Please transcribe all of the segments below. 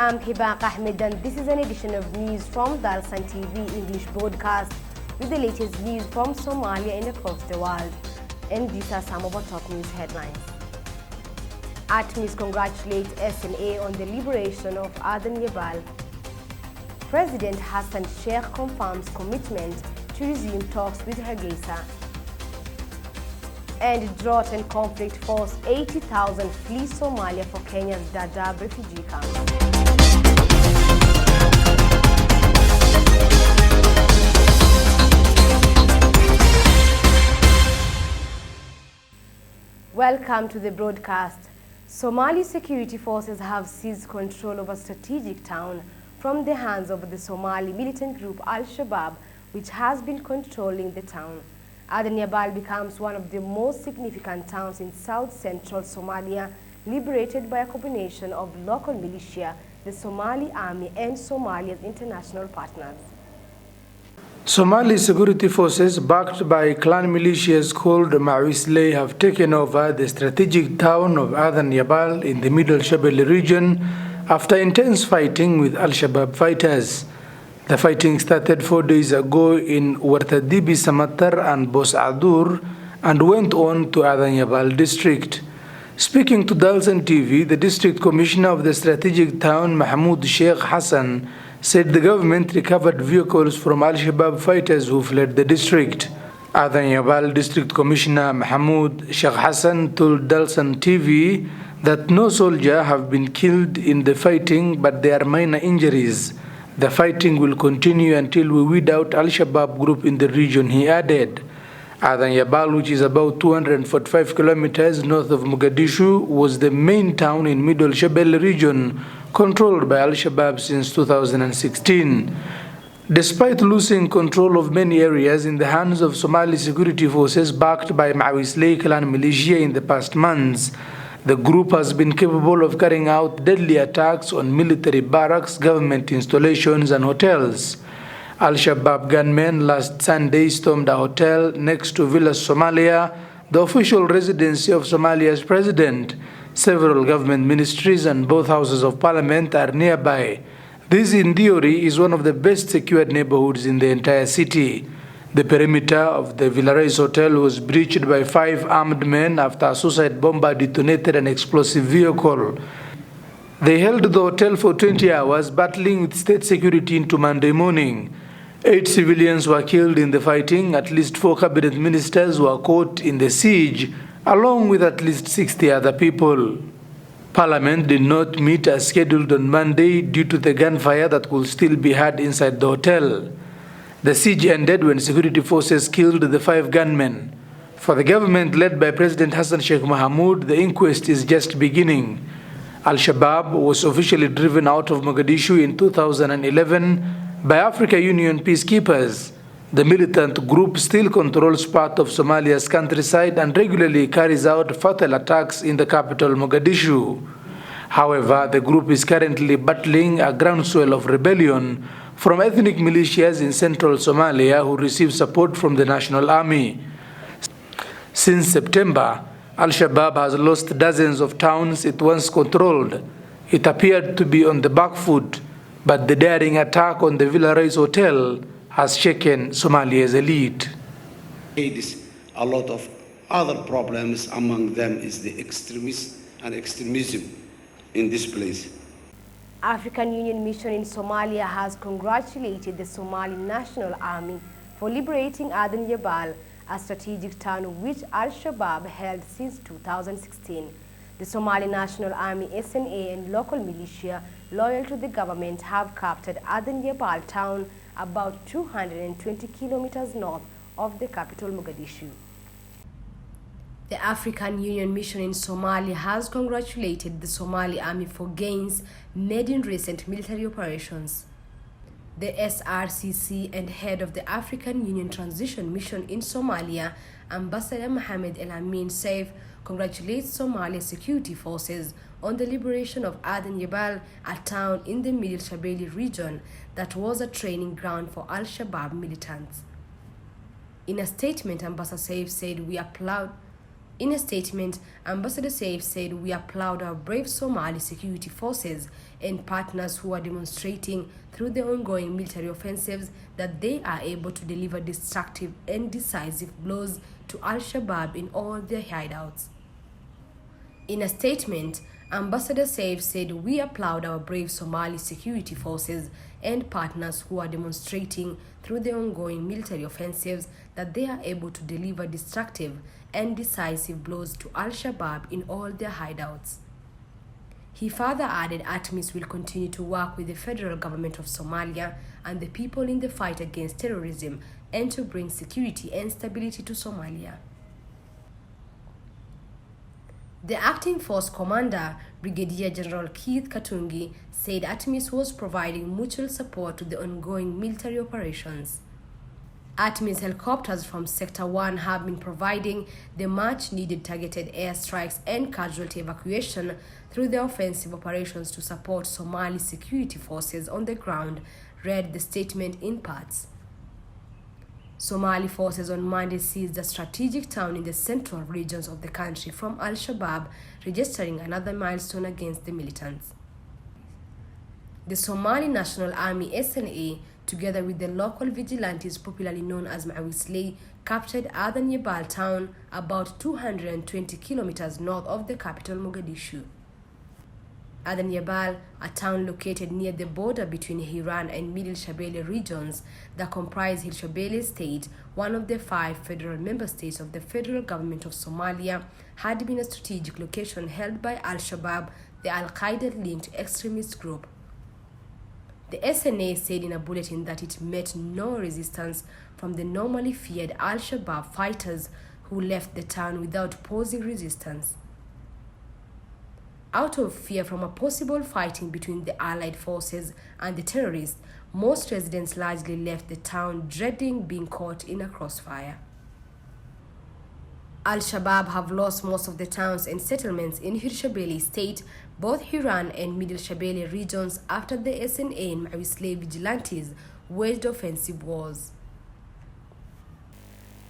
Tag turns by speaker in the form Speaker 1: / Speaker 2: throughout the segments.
Speaker 1: I'm Hibak Ahmed and this is an edition of news from Dalsan TV English broadcast with the latest news from Somalia and across the world. And these are some of our top news headlines. ATMIS congratulates SNA on the liberation of Aden Yebal. President Hassan Sheikh confirms commitment to resume talks with Hargeisa. And drought and conflict force 80,000 flee Somalia for Kenya's Dadaab refugee camp. Welcome to the broadcast. Somali security forces have seized control of a strategic town from the hands of the Somali militant group Al-Shabaab, which has been controlling the town. Aden Yebal becomes one of the most significant towns in south-central Somalia, liberated by a combination of local militia, the Somali army, and Somalia's international partners.
Speaker 2: Somali security forces, backed by clan militias called Mawisley, have taken over the strategic town of Aden Yebal in the Middle Shabelle region after intense fighting with Al-Shabaab fighters. The fighting started 4 days ago in Wartadibi Samatar and Bos Adur and went on to Aden Yebal district. Speaking to Dalsan TV, the district commissioner of the strategic town, Mahmoud Sheikh Hassan, said the government recovered vehicles from Al-Shabaab fighters who fled the district. Aden Yebal district commissioner Mahmoud Sheikh Hassan told Dalsan TV that no soldier have been killed in the fighting, but there are minor injuries. The fighting will continue until we weed out Al-Shabaab group in the region, he added. Aden Yebal, which is about 245 kilometers north of Mogadishu, was the main town in Middle Shabelle region controlled by Al-Shabaab since 2016. Despite losing control of many areas in the hands of Somali security forces backed by Mawisley clan militia in the past months, the group has been capable of carrying out deadly attacks on military barracks, government installations, and hotels. Al-Shabaab gunmen last Sunday stormed a hotel next to Villa Somalia, the official residency of Somalia's president. Several government ministries and both houses of parliament are nearby. This, in theory, is one of the best secured neighborhoods in the entire city. The perimeter of the Villareis Hotel was breached by 5 armed men after a suicide bomber detonated an explosive vehicle. They held the hotel for 20 hours, battling with state security into Monday morning. 8 civilians were killed in the fighting. At least 4 cabinet ministers were caught in the siege, along with at least 60 other people. Parliament did not meet as scheduled on Monday due to the gunfire that could still be heard inside the hotel. The siege ended when security forces killed the 5 gunmen. For the government led by President Hassan Sheikh Mohamud, the inquest is just beginning. Al-Shabaab was officially driven out of Mogadishu in 2011 by African Union peacekeepers. The militant group still controls part of Somalia's countryside and regularly carries out fatal attacks in the capital Mogadishu. However, the group is currently battling a groundswell of rebellion from ethnic militias in central Somalia who receive support from the National Army. Since September, Al-Shabaab has lost dozens of towns it once controlled. It appeared to be on the back foot, but the daring attack on the Villareis Hotel has shaken Somalia's elite.
Speaker 3: A lot of other problems, among them is the extremism in this place.
Speaker 1: African Union mission in Somalia has congratulated the Somali National Army for liberating Aden Yebal, a strategic town which Al-Shabaab held since 2016. The Somali National Army, SNA, and local militia loyal to the government have captured Aden Yebal town about 220 kilometers north of the capital Mogadishu. The African Union mission in Somalia has congratulated the Somali army for gains made in recent military operations. The SRCC and head of the African Union Transition Mission in Somalia, Ambassador Mohamed El Amin Saif, congratulates Somalia security forces on the liberation of Aden Yebal, a town in the Middle Shabelle region that was a training ground for Al-Shabaab militants. In a statement, Ambassador Saif said, "We applaud In a statement, Ambassador Saif said, "We applaud our brave Somali security forces and partners who are demonstrating through the ongoing military offensives that they are able to deliver destructive and decisive blows to Al-Shabaab in all their hideouts." In a statement, Ambassador Saif said, "We applaud our brave Somali security forces and partners who are demonstrating through the ongoing military offensives that they are able to deliver destructive and decisive blows to Al-Shabaab in all their hideouts." He further added ATMIS will continue to work with the federal government of Somalia and the people in the fight against terrorism and to bring security and stability to Somalia. The acting force commander, Brigadier General Keith Katungi, said ATMIS was providing mutual support to the ongoing military operations. ATMIS helicopters from Sector 1 have been providing the much-needed targeted airstrikes and casualty evacuation through the offensive operations to support Somali security forces on the ground, read the statement in parts. Somali forces on Monday seized a strategic town in the central regions of the country from Al-Shabaab, registering another milestone against the militants. The Somali National Army SNA, together with the local vigilantes popularly known as Mawisley, captured Adan Yabal town about 220 kilometers north of the capital Mogadishu. Adan Yabal, a town located near the border between Hiran and Middle Shabelle regions that comprise Hirshabelle state, one of the 5 federal member states of the federal government of Somalia, had been a strategic location held by Al-Shabaab, the Al-Qaeda-linked extremist group. The SNA said in a bulletin that it met no resistance from the normally feared Al-Shabaab fighters who left the town without posing resistance. Out of fear from a possible fighting between the allied forces and the terrorists, most residents largely left the town dreading being caught in a crossfire. Al-Shabaab have lost most of the towns and settlements in Hirshabelle state, both Hiran and Middle Shabelle regions, after the SNA and Mawisley vigilantes waged offensive wars.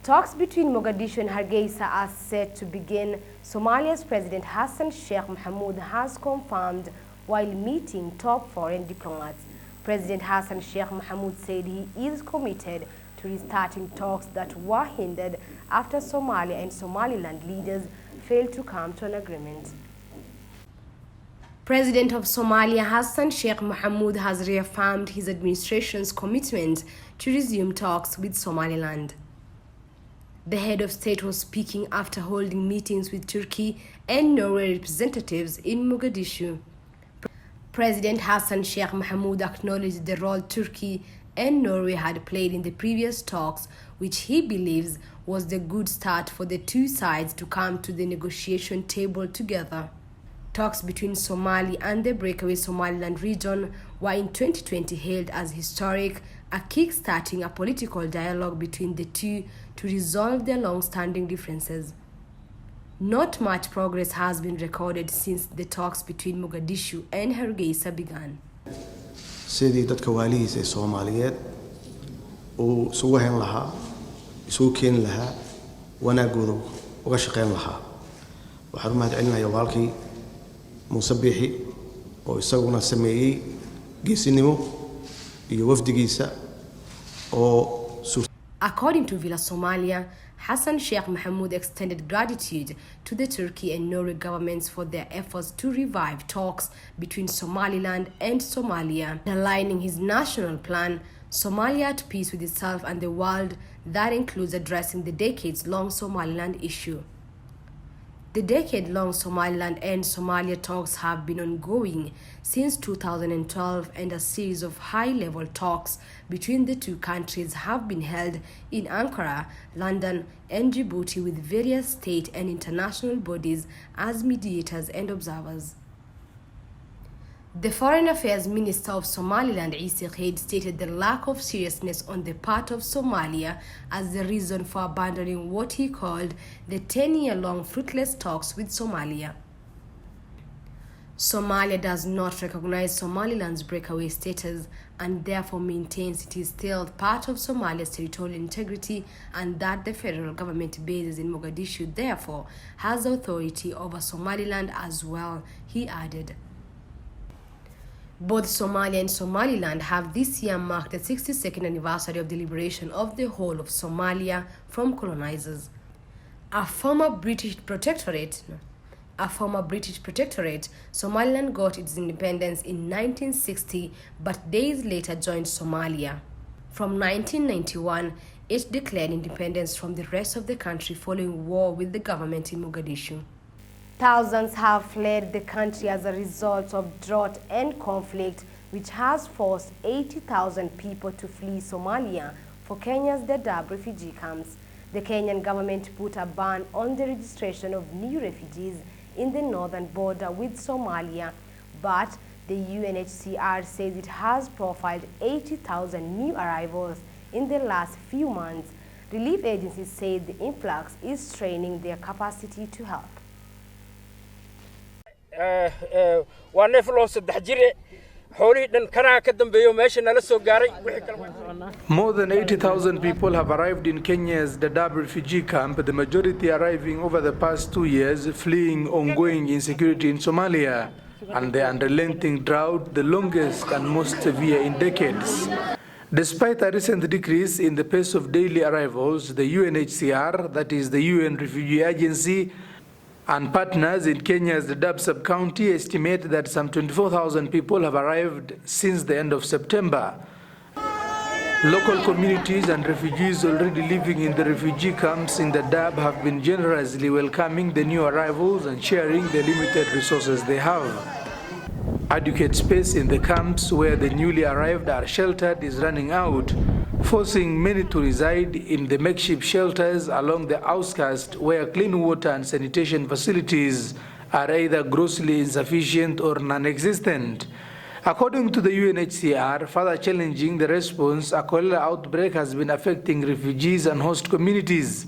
Speaker 1: Talks between Mogadishu and Hargeisa are set to begin. Somalia's President Hassan Sheikh Mohamud has confirmed while meeting top foreign diplomats. President Hassan Sheikh Mohamud said he is committed to restarting talks that were hindered after Somalia and Somaliland leaders failed to come to an agreement. President of Somalia Hassan Sheikh Mohamud has reaffirmed his administration's commitment to resume talks with Somaliland. The head of state was speaking after holding meetings with Turkey and Norway representatives in Mogadishu. President Hassan Sheikh Mohamud acknowledged the role Turkey and Norway had played in the previous talks, which he believes was the good start for the two sides to come to the negotiation table together. Talks between Somalia and the breakaway Somaliland region were in 2020 hailed as historic, a kick-starting a political dialogue between the two to resolve their long-standing differences. Not much progress has been recorded since the talks between Mogadishu and Hargeisa began.
Speaker 4: sidii dadka waalihiisa ee Soomaaliyeed uu isugu hayn lahaa isugu keen lahaa wanaagooda uga shaqeyn lahaa waxaan u mahadcelinayaa walaalkii Muuse Biixi oo isaguna sameeyay geesinimo iyo wafdigiisa oo
Speaker 1: According to Villa Somalia, Hassan Sheikh Mohamud extended gratitude to the Turkey and Norway governments for their efforts to revive talks between Somaliland and Somalia, aligning his national plan, Somalia at peace with itself and the world, that includes addressing the decades-long Somaliland issue. The decade-long Somaliland and Somalia talks have been ongoing since 2012, and a series of high-level talks between the two countries have been held in Ankara, London, and Djibouti with various state and international bodies as mediators and observers. The Foreign Affairs Minister of Somaliland, Issa Khayd, stated the lack of seriousness on the part of Somalia as the reason for abandoning what he called the 10-year-long fruitless talks with Somalia. Somalia does not recognize Somaliland's breakaway status and therefore maintains it is still part of Somalia's territorial integrity and that the federal government bases in Mogadishu therefore has authority over Somaliland as well, he added. Both Somalia and Somaliland have this year marked the 62nd anniversary of the liberation of the whole of Somalia from colonizers. A former British protectorate, Somaliland got its independence in 1960 but days later joined Somalia. From 1991, it declared independence from the rest of the country following war with the government in Mogadishu. Thousands have fled the country as a result of drought and conflict, which has forced 80,000 people to flee Somalia for Kenya's Dadaab refugee camps. The Kenyan government put a ban on the registration of new refugees in the northern border with Somalia, but the UNHCR says it has profiled 80,000 new arrivals in the last few months. Relief agencies say the influx is straining their capacity to help.
Speaker 2: More than 80,000 people have arrived in Kenya's Dadaab refugee camp, the majority arriving over the past 2 years, fleeing ongoing insecurity in Somalia and the unrelenting drought, the longest and most severe in decades. Despite a recent decrease in the pace of daily arrivals, the UNHCR, that is the UN Refugee Agency, and partners in Kenya's Dadaab sub-county estimate that some 24,000 people have arrived since the end of September. Local communities and refugees already living in the refugee camps in Dadaab have been generously welcoming the new arrivals and sharing the limited resources they have. Adequate space in the camps where the newly arrived are sheltered is running out, forcing many to reside in the makeshift shelters along the outskirts where clean water and sanitation facilities are either grossly insufficient or non-existent. According to the UNHCR, further challenging the response, a cholera outbreak has been affecting refugees and host communities.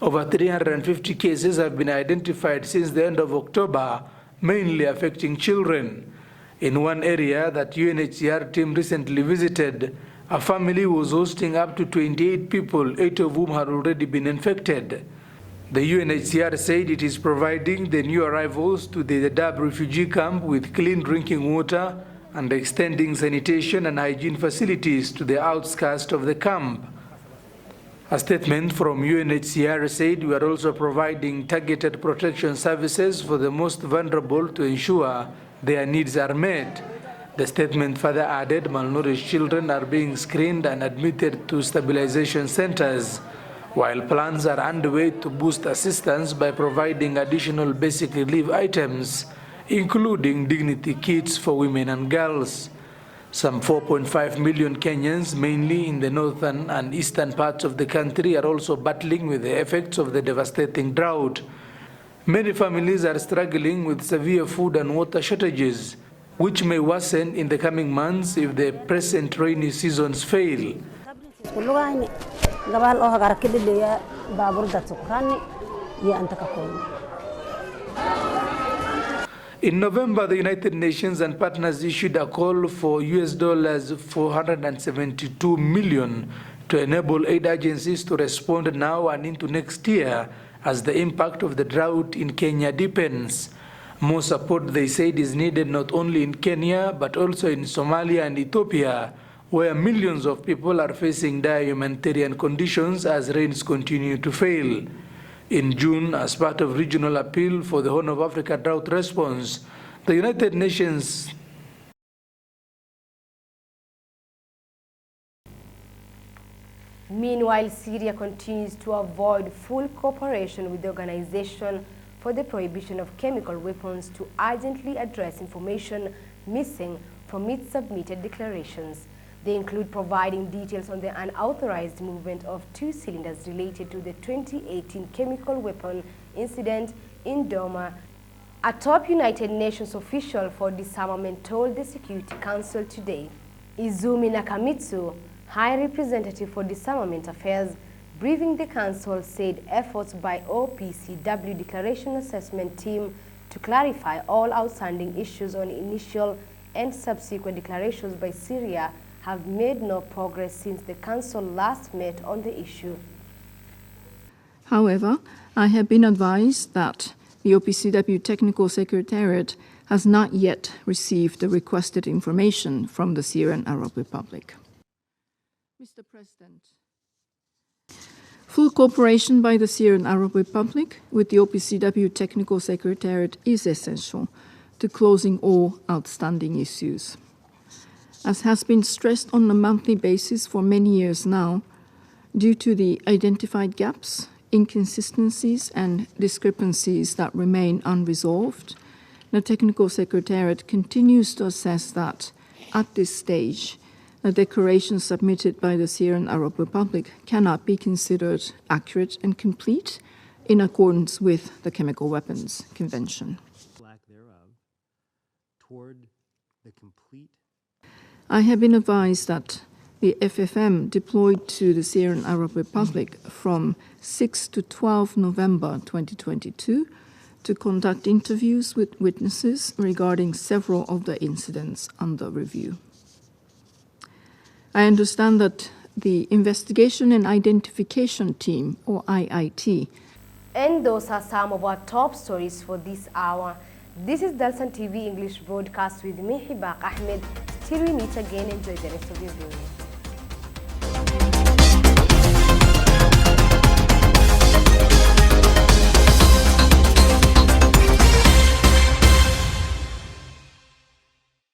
Speaker 2: Over 350 cases have been identified since the end of October, mainly affecting children. In one area that UNHCR team recently visited, a family was hosting up to 28 people, 8 of whom had already been infected. The UNHCR said it is providing the new arrivals to the Dadaab refugee camp with clean drinking water and extending sanitation and hygiene facilities to the outskirts of the camp. A statement from UNHCR said we are also providing targeted protection services for the most vulnerable to ensure their needs are met. The statement further added malnourished children are being screened and admitted to stabilization centers, while plans are underway to boost assistance by providing additional basic relief items, including dignity kits for women and girls. Some 4.5 million Kenyans, mainly in the northern and eastern parts of the country, are also battling with the effects of the devastating drought. Many families are struggling with severe food and water shortages, which may worsen in the coming months if the present rainy seasons fail. In November, the United Nations and partners issued a call for $472 million to enable aid agencies to respond now and into next year as the impact of the drought in Kenya deepens. More support, they said, is needed not only in Kenya but also in Somalia and Ethiopia, where millions of people are facing dire humanitarian conditions as rains continue to fail. In June, as part of regional appeal for the Horn of Africa drought response, the United Nations
Speaker 1: Meanwhile, Syria continues to avoid full cooperation with the Organization for the Prohibition of Chemical Weapons to urgently address information missing from its submitted declarations. They include providing details on the unauthorized movement of 2 cylinders related to the 2018 chemical weapon incident in Doma. A top United Nations official for disarmament told the Security Council today. Izumi Nakamitsu, High Representative for Disarmament Affairs, briefing the Council, said efforts by OPCW Declaration Assessment Team to clarify all outstanding issues on initial and subsequent declarations by Syria have made no progress since the Council last met on the issue.
Speaker 5: However, I have been advised that the OPCW Technical Secretariat has not yet received the requested information from the Syrian Arab Republic. Mr. President, full cooperation by the Syrian Arab Republic with the OPCW Technical Secretariat is essential to closing all outstanding issues. As has been stressed on a monthly basis for many years now, due to the identified gaps, inconsistencies and discrepancies that remain unresolved, the Technical Secretariat continues to assess that, at this stage, the declaration submitted by the Syrian Arab Republic cannot be considered accurate and complete in accordance with the Chemical Weapons Convention. I have been advised that the FFM deployed to the Syrian Arab Republic from 6 to 12 November 2022 to conduct interviews with witnesses regarding several of the incidents under review. I understand that the Investigation and Identification Team, or IIT.
Speaker 1: And those are some of our top stories for this hour. This is Dalsan TV English broadcast with me, Hibak Ahmed. Till we meet again, enjoy the rest of your viewing.